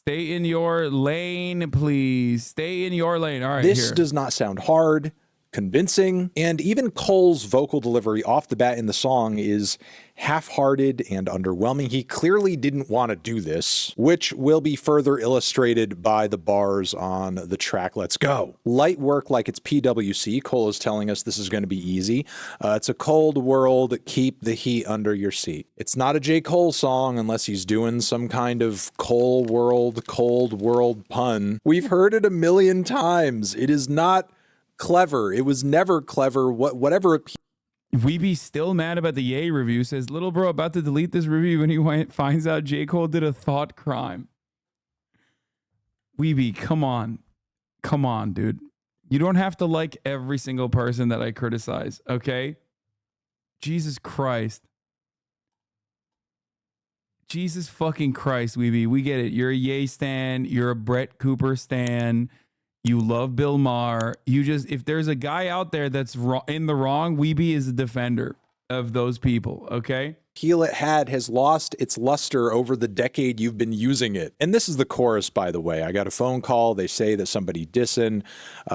Stay in your lane, please. Stay in your lane. All right, This here. does not sound hard, convincing, and even Cole's vocal delivery off the bat in the song is half-hearted and underwhelming. He clearly didn't want to do this, which will be further illustrated by the bars on the track Let's Go. Light work like it's PWC. Cole is telling us this is going to be easy. It's a cold world, keep the heat under your seat. It's not a J. Cole song unless he's doing some kind of cold world pun. We've heard it a million times. It is not clever. It was never clever. Whatever. We be still mad about the Ye review. Says little bro about to delete this review when he finds out J. Cole did a thought crime. Weeby, come on, dude. You don't have to like every single person that I criticize, okay? Jesus Christ. Jesus fucking Christ, Weeby. We get it. You're a Ye stan. You're a Brett Cooper stan. You love Bill Maher. You just, if there's a guy out there that's in the wrong, Weeby is a defender of those people, okay? Heel it had has lost its luster over the decade you've been using it. And this is the chorus, by the way. I got a phone call. They say that somebody dissing.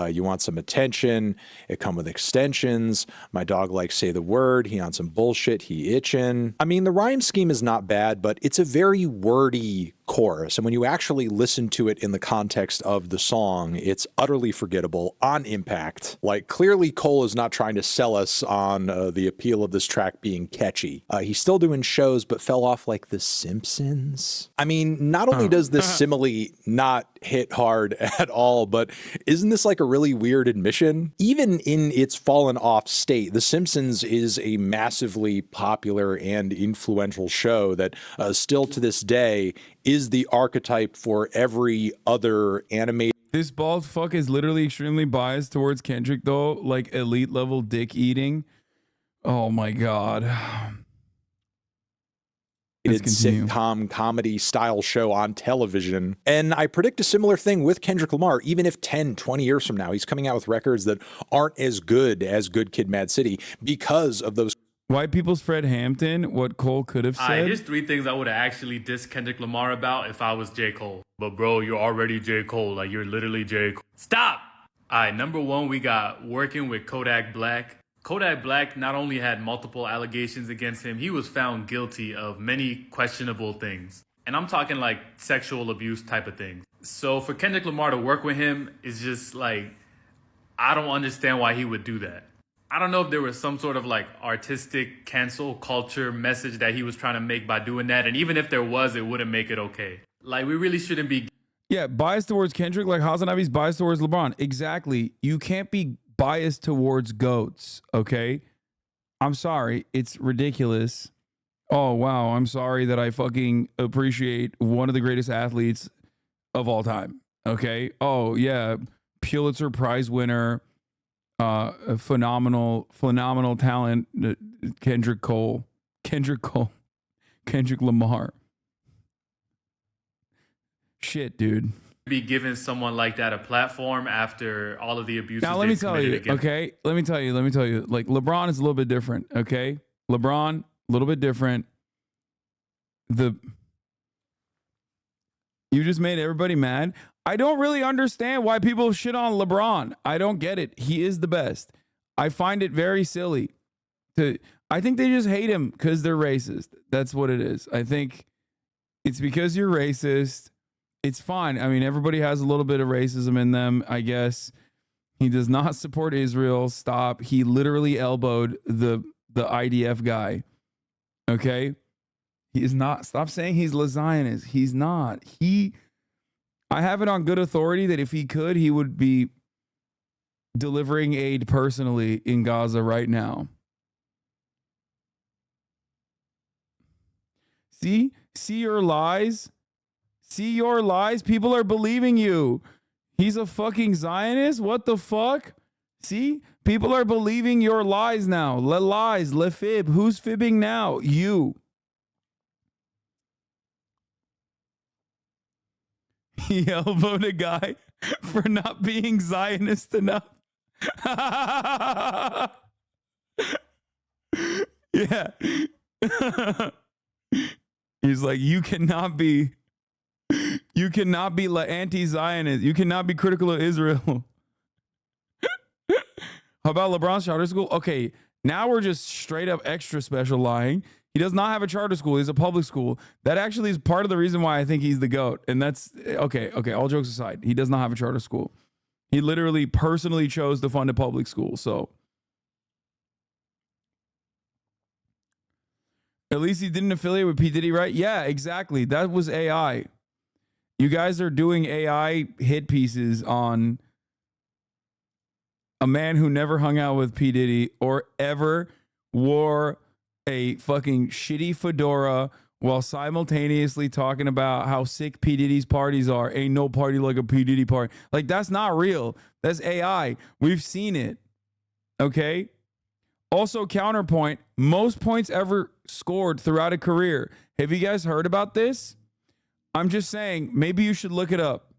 You want some attention. It come with extensions. My dog likes say the word. He on some bullshit. He itching. I mean, the rhyme scheme is not bad, but it's a very wordy chorus. And when you actually listen to it in the context of the song, it's utterly forgettable on impact. Like, clearly Cole is not trying to sell us on the appeal of this track being catchy. He's still doing shows, but fell off like The Simpsons. I mean, not only does this simile not hit hard at all, but isn't this like a really weird admission? Even in its fallen off state, The Simpsons is a massively popular and influential show that still to this day is the archetype for every other animated. This bald fuck is literally extremely biased towards Kendrick, though, like elite level dick eating. Oh my God. Sitcom comedy style show on television. And I predict a similar thing with Kendrick Lamar, even if 10, 20 years from now, he's coming out with records that aren't as good as Good Kid Mad City because of those. White people's Fred Hampton, what Cole could have said. Here's 3 things I would have actually dissed Kendrick Lamar about if I was J. Cole. But bro, you're already J. Cole. Like, you're literally J. Cole. Stop! Alright, number 1, we got working with Kodak Black. Kodak Black not only had multiple allegations against him, he was found guilty of many questionable things. And I'm talking like sexual abuse type of things. So for Kendrick Lamar to work with him is just like, I don't understand why he would do that. I don't know if there was some sort of like artistic cancel culture message that he was trying to make by doing that. And even if there was, it wouldn't make it okay. Like, we really shouldn't be. Yeah, biased towards Kendrick like HasanAbi's biased towards LeBron. Exactly. You can't be biased towards GOATs, okay? I'm sorry. It's ridiculous. Oh, wow. I'm sorry that I fucking appreciate one of the greatest athletes of all time, okay? Oh, yeah. Pulitzer Prize winner. A phenomenal talent, Kendrick Lamar. Shit, dude. Be giving someone like that a platform after all of the abuse. Now let me tell you, okay? Let me tell you. Like, LeBron is a little bit different, okay? LeBron, a little bit different. You just made everybody mad. I don't really understand why people shit on LeBron. I don't get it. He is the best. I find it very silly. I think they just hate him because they're racist. That's what it is. I think it's because you're racist. It's fine. I mean, everybody has a little bit of racism in them, I guess. He does not support Israel. Stop. He literally elbowed the IDF guy. Okay? He is not. Stop saying he's a Zionist. He's not. I have it on good authority that if he could, he would be delivering aid personally in Gaza right now. See your lies. See your lies. People are believing you. He's a fucking Zionist. What the fuck? See, people are believing your lies now. Lies, fib. Who's fibbing now? You. He elbowed a guy for not being Zionist enough. Yeah. He's like, you cannot be You cannot be anti-Zionist. You cannot be critical of Israel. How about LeBron's charter school? Okay, now we're just straight up extra special lying. He does not have a charter school. He's a public school. That actually is part of the reason why I think he's the GOAT. And that's okay. All jokes aside, he does not have a charter school. He literally personally chose to fund a public school. So at least he didn't affiliate with P. Diddy, right? Yeah, exactly. That was AI. You guys are doing AI hit pieces on a man who never hung out with P. Diddy or ever wore a fucking shitty fedora while simultaneously talking about how sick P. Diddy's parties are. Ain't no party like a P. Diddy party. Like, that's not real. That's AI. We've seen it. Okay? Also, counterpoint, most points ever scored throughout a career. Have you guys heard about this? I'm just saying, maybe you should look it up.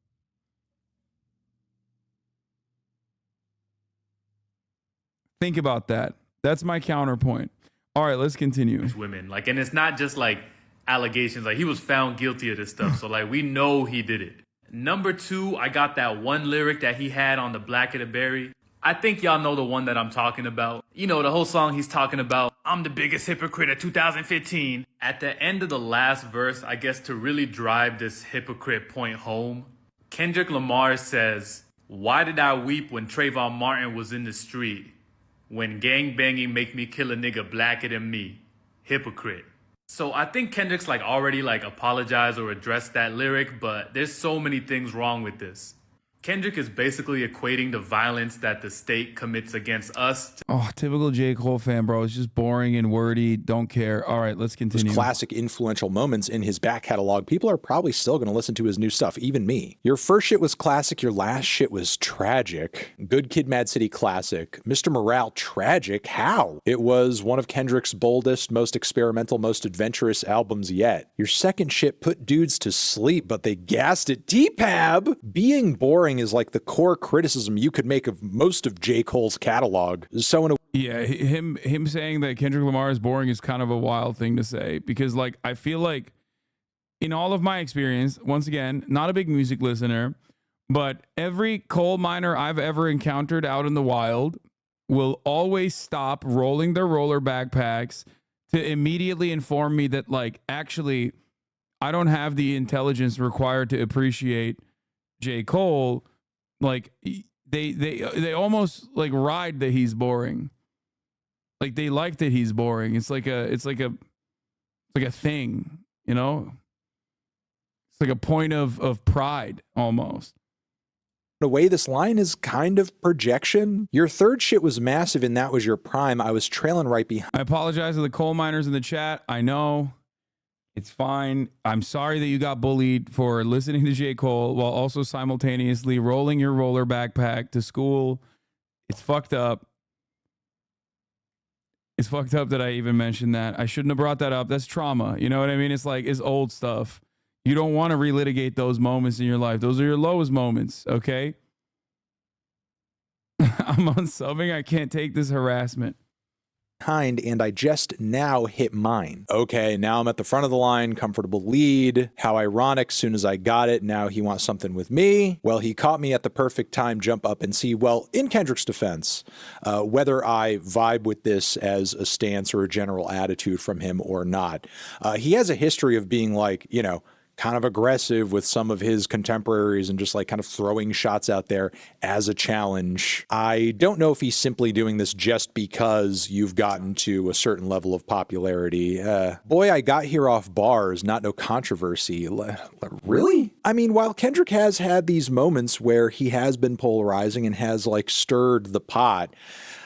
Think about that. That's my counterpoint. All right, let's continue. Women, like, and it's not just like allegations. Like, he was found guilty of this stuff, so like we know he did it. Number 2, I got that one lyric that he had on the Black of the Berry. I think y'all know the one that I'm talking about. You know, the whole song he's talking about, I'm the biggest hypocrite of 2015. At the end of the last verse, I guess to really drive this hypocrite point home, Kendrick Lamar says, "Why did I weep when Trayvon Martin was in the street? When gang banging make me kill a nigga blacker than me. Hypocrite." So I think Kendrick's like already like apologized or addressed that lyric, but there's so many things wrong with this. Kendrick is basically equating the violence that the state commits against us. Oh, typical J. Cole fan, bro. It's just boring and wordy. Don't care. All right, let's continue. Those classic influential moments in his back catalog. People are probably still going to listen to his new stuff, even me. Your first shit was classic. Your last shit was tragic. Good Kid, Mad City, classic. Mr. Morale, tragic. How? It was one of Kendrick's boldest, most experimental, most adventurous albums yet. Your second shit put dudes to sleep, but they gassed it. T-Pab! Being boring is like the core criticism you could make of most of J. Cole's catalog. So in a yeah, him saying that Kendrick Lamar is boring is kind of a wild thing to say, because like I feel like in all of my experience, once again, not a big music listener, but every coal miner I've ever encountered out in the wild will always stop rolling their roller backpacks to immediately inform me that like actually I don't have the intelligence required to appreciate J. Cole. Like they almost like ride that he's boring. Like they like that he's boring. It's like a thing, you know? It's like a point of pride almost. In a way, this line is kind of projection. Your third shit was massive and that was your prime. I was trailing right behind. I apologize to the coal miners in the chat. I know. It's fine. I'm sorry that you got bullied for listening to J. Cole while also simultaneously rolling your roller backpack to school. It's fucked up. It's fucked up that I even mentioned that. I shouldn't have brought that up. That's trauma. You know what I mean? It's like, it's old stuff. You don't want to relitigate those moments in your life. Those are your lowest moments, okay? I'm unsubbing. I can't take this harassment. And I just now hit mine. Okay, now I'm at the front of the line, comfortable lead. How ironic, soon as I got it, now he wants something with me. Well, he caught me at the perfect time, jump up and see. Well, in Kendrick's defense, whether I vibe with this as a stance or a general attitude from him or not, he has a history of being like, you know, kind of aggressive with some of his contemporaries and just like kind of throwing shots out there as a challenge. I don't know if he's simply doing this just because you've gotten to a certain level of popularity. Boy, I got here off bars, not no controversy. Really? I mean, while Kendrick has had these moments where he has been polarizing and has like stirred the pot,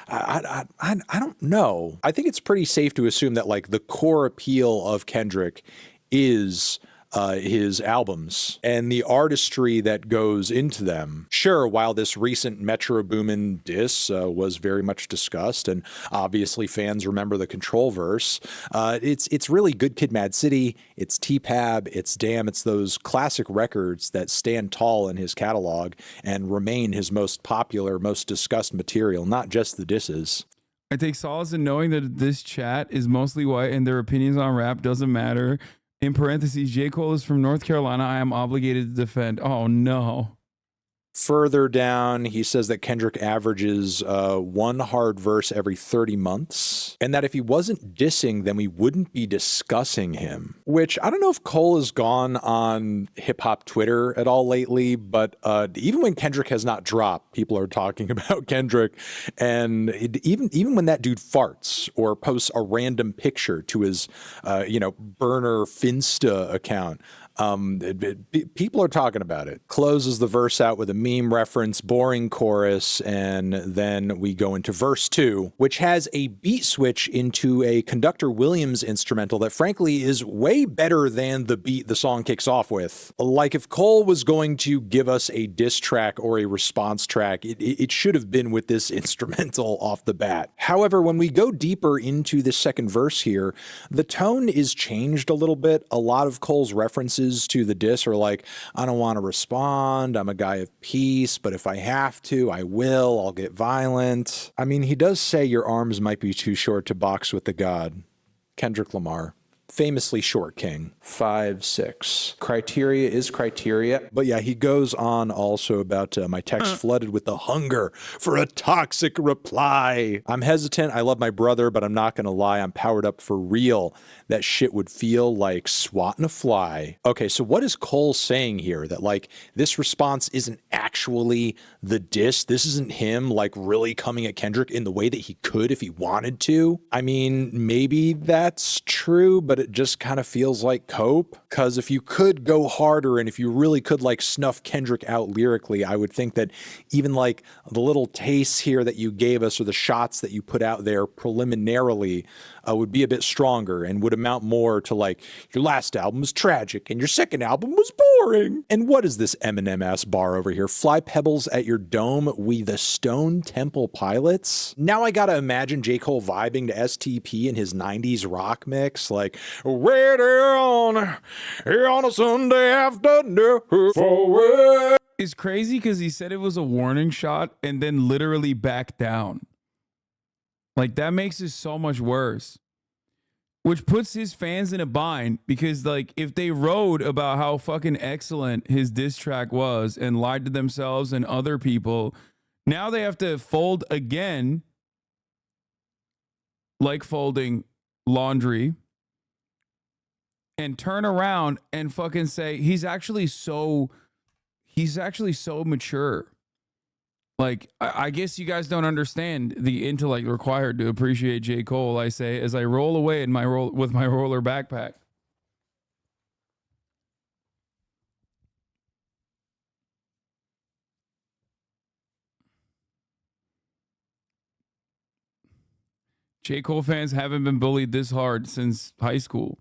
I don't know. I think it's pretty safe to assume that like the core appeal of Kendrick is his albums and the artistry that goes into them. Sure, while this recent Metro Boomin diss was very much discussed, and obviously fans remember the Control verse, it's really Good Kid, Mad City, it's T-Pab, it's Damn, it's those classic records that stand tall in his catalog and remain his most popular, most discussed material, not just the disses. I take solace in knowing that this chat is mostly white and their opinions on rap doesn't matter In parentheses, J. Cole is from North Carolina. I am obligated to defend. Oh, no. Further down, he says that Kendrick averages one hard verse every 30 months, and that if he wasn't dissing, then we wouldn't be discussing him. Which, I don't know if Cole has gone on hip-hop Twitter at all lately, but even when Kendrick has not dropped, people are talking about Kendrick. And even when that dude farts or posts a random picture to his, burner Finsta account, people are talking about it. Closes the verse out with a meme reference, boring chorus, and then we go into verse 2, which has a beat switch into a Conductor Williams instrumental that frankly is way better than the beat the song kicks off with. Like if Cole was going to give us a diss track or a response track, it should have been with this instrumental off the bat. However, when we go deeper into the second verse here, the tone is changed a little bit. A lot of Cole's references to the diss are like, I don't want to respond, I'm a guy of peace, but if I have to, I will, I'll get violent. I mean, he does say your arms might be too short to box with the god. Kendrick Lamar. Famously short king. 5'6". Criteria is criteria. But yeah, he goes on also about my text flooded with the hunger for a toxic reply. I'm hesitant. I love my brother, but I'm not going to lie. I'm powered up for real. That shit would feel like swatting a fly. Okay, so what is Cole saying here? That like this response isn't actually the diss? This isn't him like really coming at Kendrick in the way that he could if he wanted to? I mean, maybe that's true, but it just kind of feels like cope. Because if you could go harder and if you really could like snuff Kendrick out lyrically, I would think that even like the little tastes here that you gave us or the shots that you put out there preliminarily would be a bit stronger and would amount more to like, your last album was tragic and your second album was boring. And what is this Eminem ass bar over here? Fly pebbles at your dome, we the Stone Temple Pilots? Now I gotta imagine J. Cole vibing to STP in his 90s rock mix, like, way down here on a Sunday afternoon forward. It's crazy because he said it was a warning shot and then literally backed down. Like, that makes it so much worse. Which puts his fans in a bind because, like, if they wrote about how fucking excellent his diss track was and lied to themselves and other people, now they have to fold again, like folding laundry, and turn around and fucking say he's actually so mature. Like, I guess you guys don't understand the intellect required to appreciate J. Cole, I say, as I roll away in my with my roller backpack. J. Cole fans haven't been bullied this hard since high school.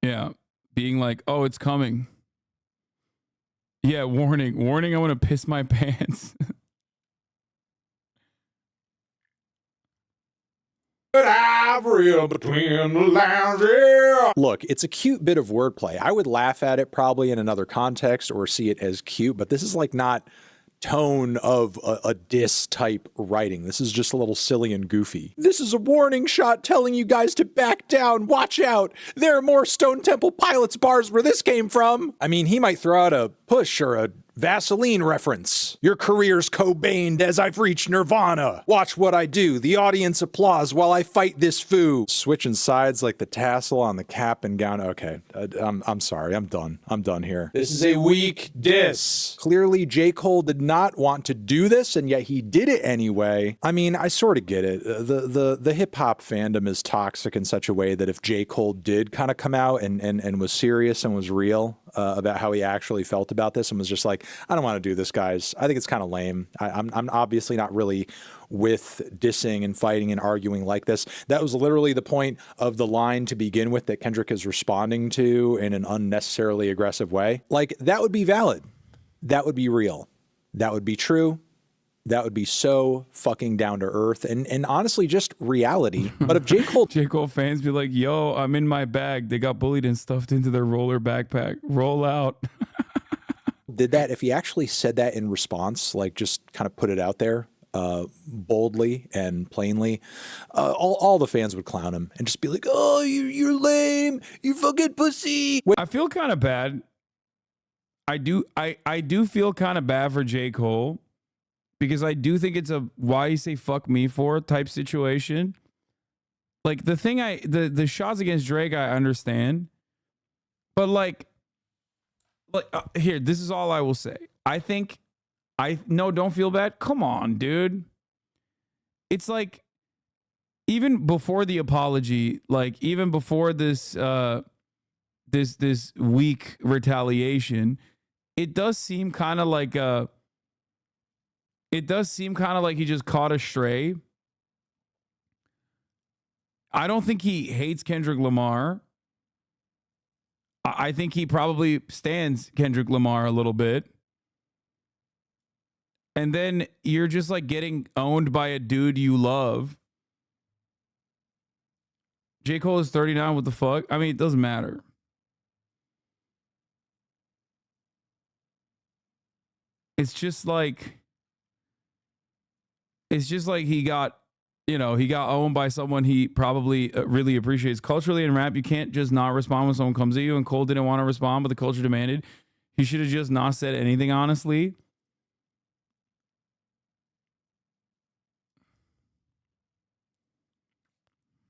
Yeah, being like, oh, it's coming. Yeah, warning, I want to piss my pants. Look, it's a cute bit of wordplay. I would laugh at it probably in another context or see it as cute, but this is like not tone of a diss type writing. This is just a little silly and goofy. This is a warning shot telling you guys to back down. Watch out. There are more Stone Temple Pilots bars where this came from. I mean, he might throw out a Push or a Vaseline reference. Your career's Cobained as I've reached Nirvana. Watch what I do. The audience applause while I fight this foo. Switching sides like the tassel on the cap and gown. Okay, I'm sorry. I'm done. I'm done here. This is a weak diss. Clearly, J. Cole did not want to do this, and yet he did it anyway. I mean, I sort of get it. The hip hop fandom is toxic in such a way that if J. Cole did kind of come out and was serious and was real about how he actually felt about this and was just like, I don't want to do this, guys. I think it's kind of lame. I'm obviously not really with dissing and fighting and arguing like this. That was literally the point of the line to begin with that Kendrick is responding to in an unnecessarily aggressive way. Like, that would be valid. That would be real. That would be true. That would be so fucking down to earth and honestly just reality. But if J. Cole fans be like, yo, I'm in my bag. They got bullied and stuffed into their roller backpack. Roll out. did that, if he actually said that in response, like just kind of put it out there, boldly and plainly, all the fans would clown him and just be like, "Oh, you're lame, you fucking pussy." I feel kind of bad. I do feel kind of bad for J. Cole because I do think it's a why you say fuck me for type situation. Like the shots against Drake, I understand. But like here, this is all I will say. I think no, don't feel bad. Come on, dude. It's like even before the apology, like even before this this weak retaliation, it does seem kind of like he just caught a stray. I don't think he hates Kendrick Lamar. I think he probably stands Kendrick Lamar a little bit. And then you're just like getting owned by a dude you love. J. Cole is 39. What the fuck? I mean, it doesn't matter. It's just like he got, he got owned by someone he probably really appreciates. Culturally in rap, you can't just not respond when someone comes at you, and Cole didn't want to respond, but the culture demanded. He should have just not said anything, honestly.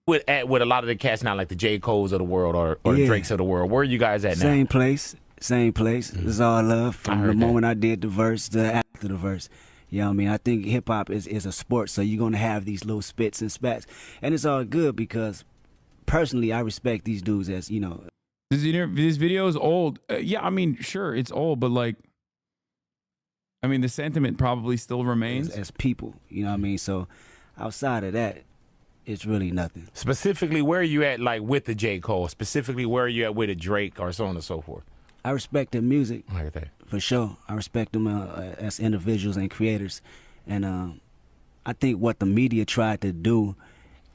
With a lot of the cats now, like the J. Coles of the world or the Drakes of the world, where are you guys at now? Same place. It's all love from the moment I did the verse to after the verse. You know what I mean? I think hip hop is a sport, so you're gonna have these little spits and spats, and it's all good because personally, I respect these dudes as This video is old. Yeah, I mean, sure, it's old, but like, I mean, the sentiment probably still remains as people. You know what I mean? So outside of that, it's really nothing. Specifically, where are you at, like, with the J. Cole? Specifically, where are you at with a Drake or so on and so forth? I respect their music. Like that. For sure. I respect them as individuals and creators. And I think what the media tried to do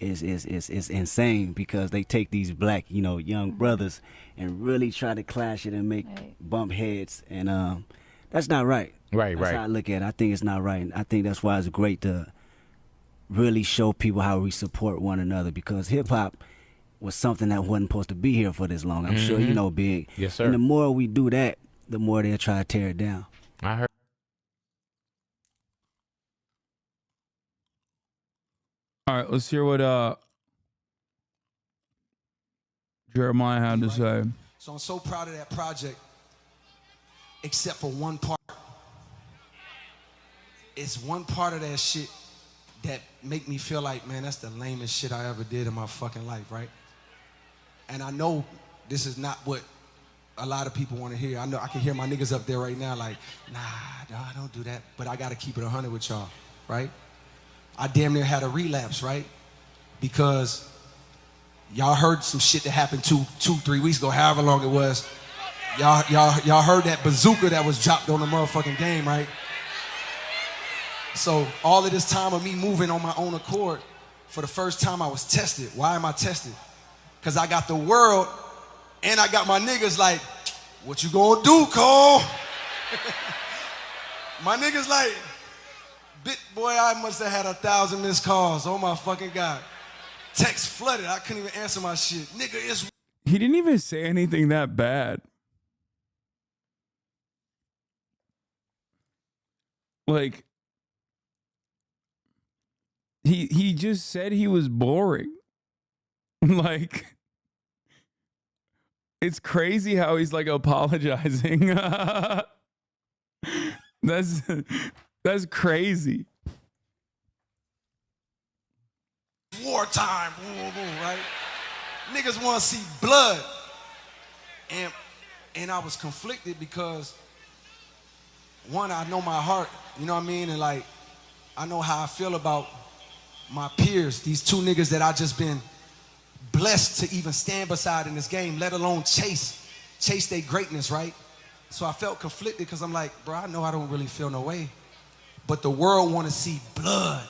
is insane because they take these black, young brothers and really try to clash it and make bump heads. And that's not right. Right. That's how I look at it. I think it's not right. And I think that's why it's great to really show people how we support one another because hip-hop was something that wasn't supposed to be here for this long. I'm sure you know, Big. Yes, sir. And the more we do that, the more they'll try to tear it down. I heard. All right, let's hear what Jeremiah had to say. So I'm so proud of that project, except for one part. It's one part of that shit that make me feel like, man, that's the lamest shit I ever did in my fucking life, right? And I know this is not what a lot of people want to hear. I know I can hear my niggas up there right now like, nah, don't do that. But I got to keep it 100 with y'all, right? I damn near had a relapse, right? Because y'all heard some shit that happened 3 weeks ago, however long it was. Y'all heard that bazooka that was dropped on the motherfucking game, right? So all of this time of me moving on my own accord, for the first time I was tested. Why am I tested? Because I got the world and I got my niggas like, what you gonna do, Cole? My niggas like, boy, I must have had 1,000 missed calls. Oh my fucking God. Text flooded. I couldn't even answer my shit. Nigga, it's... He didn't even say anything that bad. Like, he just said he was boring. Like, it's crazy how he's like apologizing. That's crazy. Wartime, right? Niggas want to see blood. And I was conflicted because, one, I know my heart, you know what I mean? And like, I know how I feel about my peers, these two niggas that I just been blessed to even stand beside in this game, let alone chase their greatness, right? So I felt conflicted because I'm like, bro, I know I don't really feel no way, but the world want to see blood.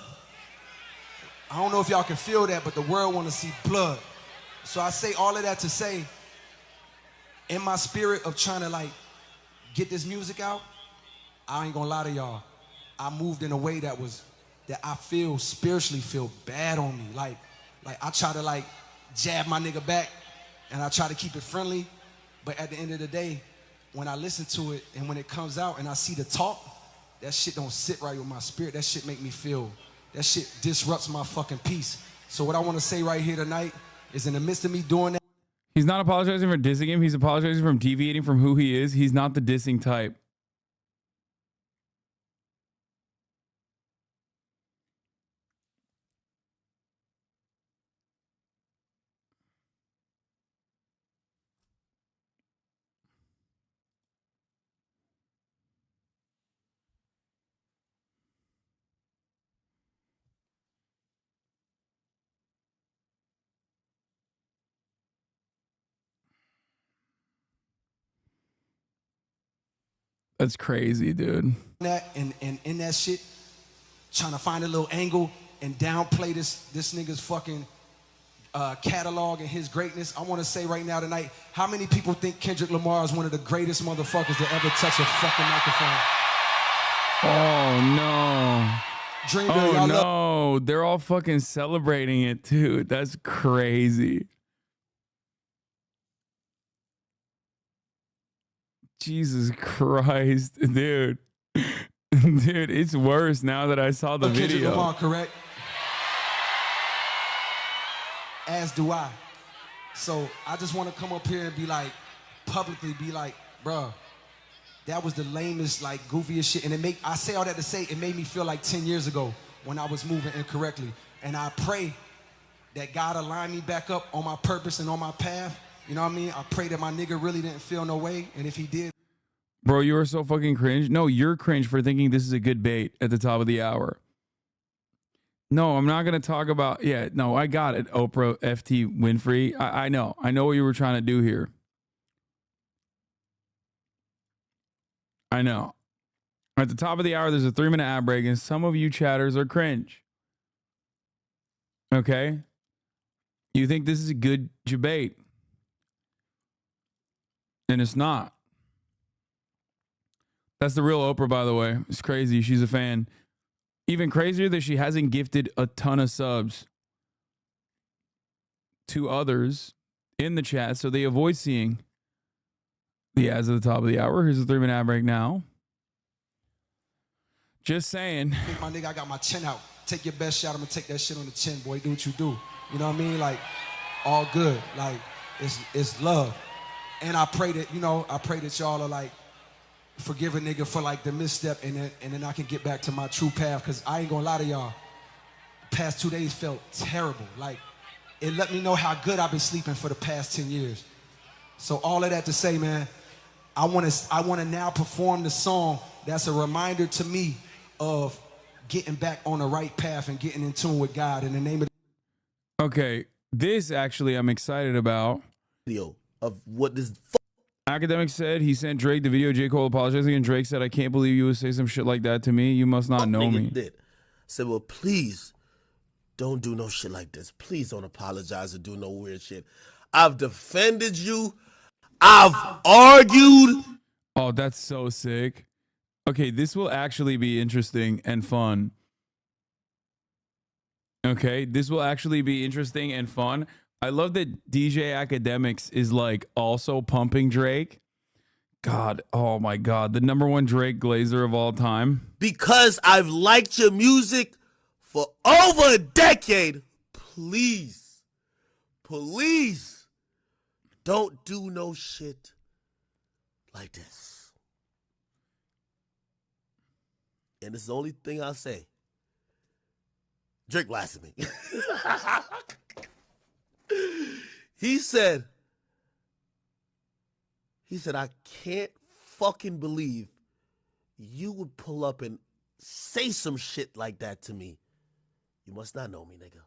I don't know if y'all can feel that, but the world want to see blood. So I say all of that to say, in my spirit of trying to like get this music out, I ain't gonna lie to y'all, I moved in a way that that I feel spiritually feel bad on me. Like I try to like jab my nigga back and I try to keep it friendly, but at the end of the day, when I listen to it and when it comes out and I see the talk, that shit don't sit right with my spirit. That shit make me feel, that shit disrupts my fucking peace. So what I want to say right here tonight is in the midst of me doing that. He's not apologizing for dissing him. He's apologizing for deviating from who he is. He's not the dissing type. That's crazy, dude. That and in that shit, trying to find a little angle and downplay this nigga's fucking catalog and his greatness. I want to say right now tonight, how many people think Kendrick Lamar is one of the greatest motherfuckers to ever touch a fucking microphone? Oh no. Dreamville, Oh no. They're all fucking celebrating it too. That's crazy. Jesus Christ, dude. Dude, it's worse now that I saw the Kendrick video. Lamar, correct? As do I. So I just want to come up here and be like, publicly be like, bruh, that was the lamest, like goofiest shit. And I say all that to say, it made me feel like 10 years ago when I was moving incorrectly. And I pray that God align me back up on my purpose and on my path. You know what I mean? I pray that my nigga really didn't feel no way. And if he did. Bro, you are so fucking cringe. No, you're cringe for thinking this is a good bait at the top of the hour. No, I'm not going to talk about, yeah, no, I got it. Oprah, FT, Winfrey. I know. I know what you were trying to do here. I know. At the top of the hour, there's a 3-minute ad break, and some of you chatters are cringe. Okay? You think this is a good debate. And it's not. That's the real Oprah, by the way. It's crazy. She's a fan. Even crazier that she hasn't gifted a ton of subs to others in the chat, so they avoid seeing the ads at the top of the hour. Here's a 3-minute ad break now. Just saying. My nigga, I got my chin out. Take your best shot. I'm gonna take that shit on the chin, boy. Do what you do. You know what I mean? Like, all good. Like, it's love. And I pray that, I pray that y'all are like, forgive a nigga for like the misstep and then I can get back to my true path. Cause I ain't gonna lie to y'all. The past 2 days felt terrible. Like, it let me know how good I've been sleeping for the past 10 years. So all of that to say, man, I wanna now perform the song that's a reminder to me of getting back on the right path and getting in tune with God in the name of. Okay, this actually I'm excited about. Video of what this Academic said he sent Drake the video. J. Cole apologizing, and Drake said, "I can't believe you would say some shit like that to me. You must not know me." did. Said, well, please don't do no shit like this. Please don't apologize or do no weird shit. I've defended you. I've argued. Oh, that's so sick. Okay, this will actually be interesting and fun. Okay, this will actually be interesting and fun. I love that DJ Academics is like also pumping Drake. God, oh my God, the #1 Drake glazer of all time. Because I've liked your music for over a decade. Please, please don't do no shit like this. And it's the only thing I'll say. Drake blasted me. He said, I can't fucking believe you would pull up and say some shit like that to me. You must not know me, nigga.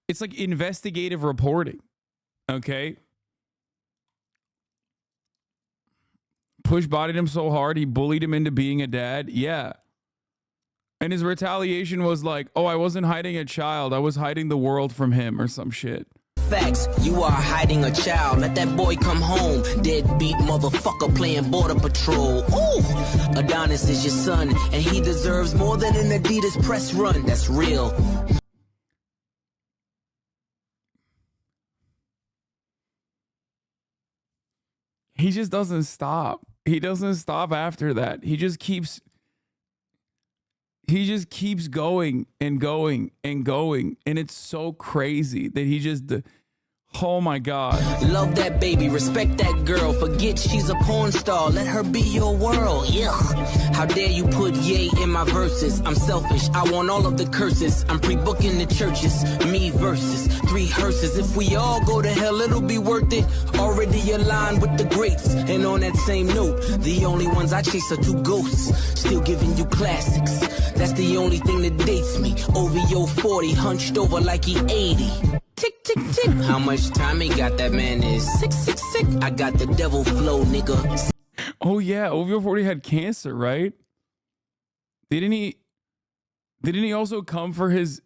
It's like investigative reporting. Okay. Push bodied him so hard he bullied him into being a dad. Yeah. And his retaliation was like, oh, I wasn't hiding a child. I was hiding the world from him or some shit. Facts, you are hiding a child. Let that boy come home. Deadbeat motherfucker playing border patrol. Ooh, Adonis is your son, and he deserves more than an Adidas press run. That's real. He just doesn't stop. He doesn't stop after that. He just keeps going and going and going. And it's so crazy that he just, oh my God. Love that baby, respect that girl. Forget she's a porn star, let her be your world. Yeah. How dare you put yay in my verses? I'm selfish, I want all of the curses. I'm pre-booking the churches, me versus 3 hearses. If we all go to hell, it'll be worth it. Already aligned with the greats. And on that same note, the only ones I chase are 2 ghosts. Still giving you classics. That's the only thing that dates me. OVO 40, hunched over like he 80. Tick, tick, tick. How much time he got? That man is sick, sick, sick. I got the devil flow, nigga. Oh yeah, OVO 40 had cancer, right? Didn't he also come for his,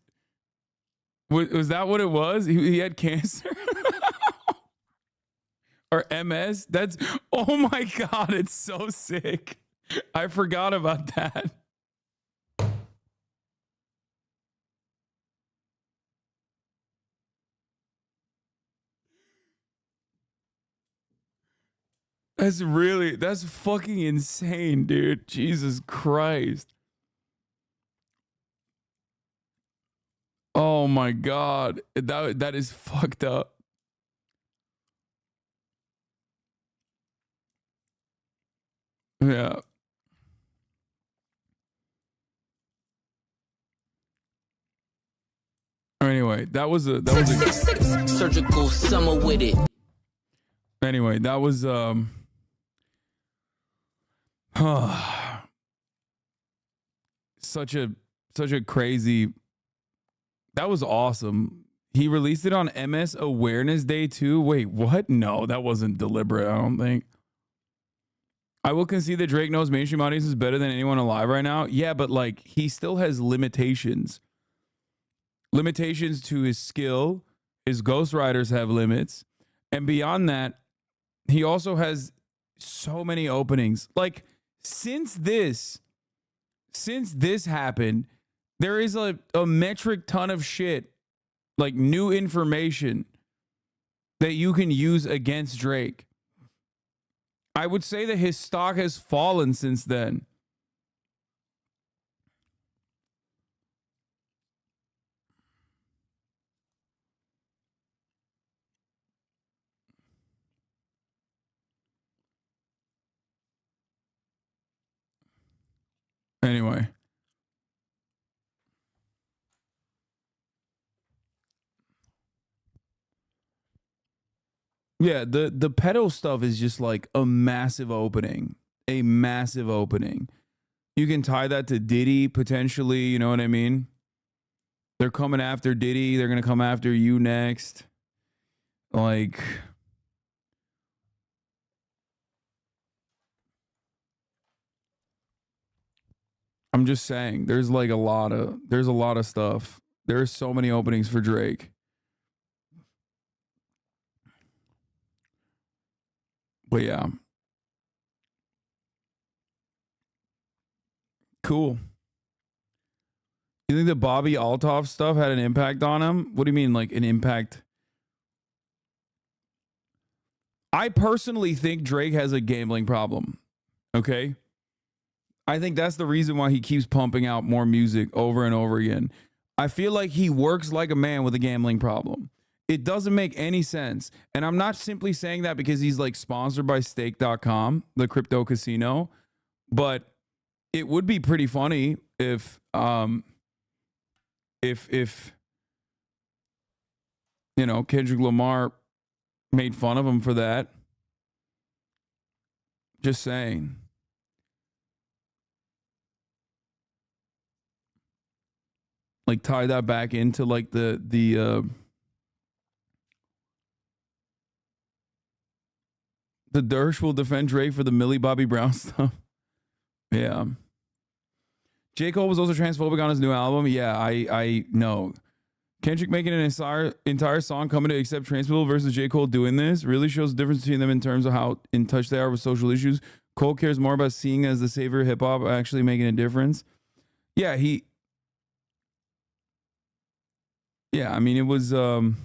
was that what it was? He had cancer? Or MS? That's, oh my God, it's so sick. I forgot about that. That's fucking insane, dude. Jesus Christ. Oh my God. That is fucked up. Yeah. Anyway, that was a surgical summer with it. Anyway, that was such a crazy, that was awesome. He released it on MS Awareness Day too. Wait, what? No, that wasn't deliberate, I don't think. I will concede that Drake knows mainstream audiences better than anyone alive right now. Yeah, but like he still has limitations. Limitations to his skill. His ghostwriters have limits. And beyond that, he also has so many openings. Like since this happened, there is a metric ton of shit, like new information that you can use against Drake. I would say that his stock has fallen since then. Anyway. Yeah, the pedo stuff is just like a massive opening. A massive opening. You can tie that to Diddy potentially, you know what I mean? They're coming after Diddy, they're going to come after you next. Like I'm just saying, there's a lot of stuff. There's so many openings for Drake. But yeah. Cool. You think the Bobby Althoff stuff had an impact on him? What do you mean, like an impact? I personally think Drake has a gambling problem. Okay? I think that's the reason why he keeps pumping out more music over and over again. I feel like he works like a man with a gambling problem. It doesn't make any sense. And I'm not simply saying that because he's like sponsored by stake.com, the crypto casino, but it would be pretty funny if you know, Kendrick Lamar made fun of him for that. Just saying. Like tie that back into like the The Dersh will defend Drake for the Millie Bobby Brown stuff. Yeah. J. Cole was also transphobic on his new album. Yeah, I know. Kendrick making an entire song coming to accept trans people versus J. Cole doing this really shows the difference between them in terms of how in touch they are with social issues. Cole cares more about seeing as the savior of hip hop actually making a difference. Yeah, I mean, it was I'm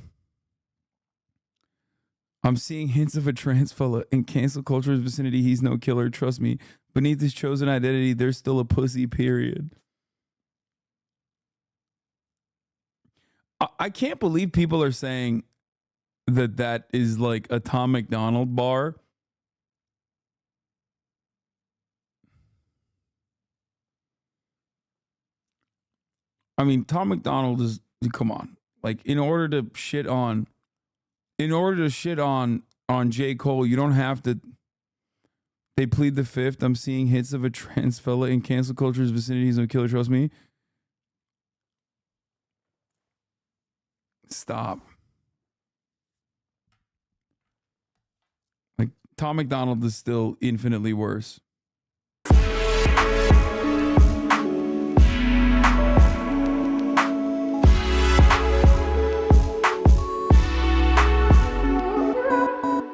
seeing hints of a trans fella in cancel culture's vicinity. He's no killer, trust me. Beneath his chosen identity, there's still a pussy, period. I can't believe people are saying that is like a Tom McDonald bar. I mean, Tom McDonald is, come on. Like, in order to shit on J. Cole, you don't have to. They plead the fifth. I'm seeing hits of a trans fella in cancel culture's vicinities of killer, trust me. Stop. Like, Tom McDonald is still infinitely worse.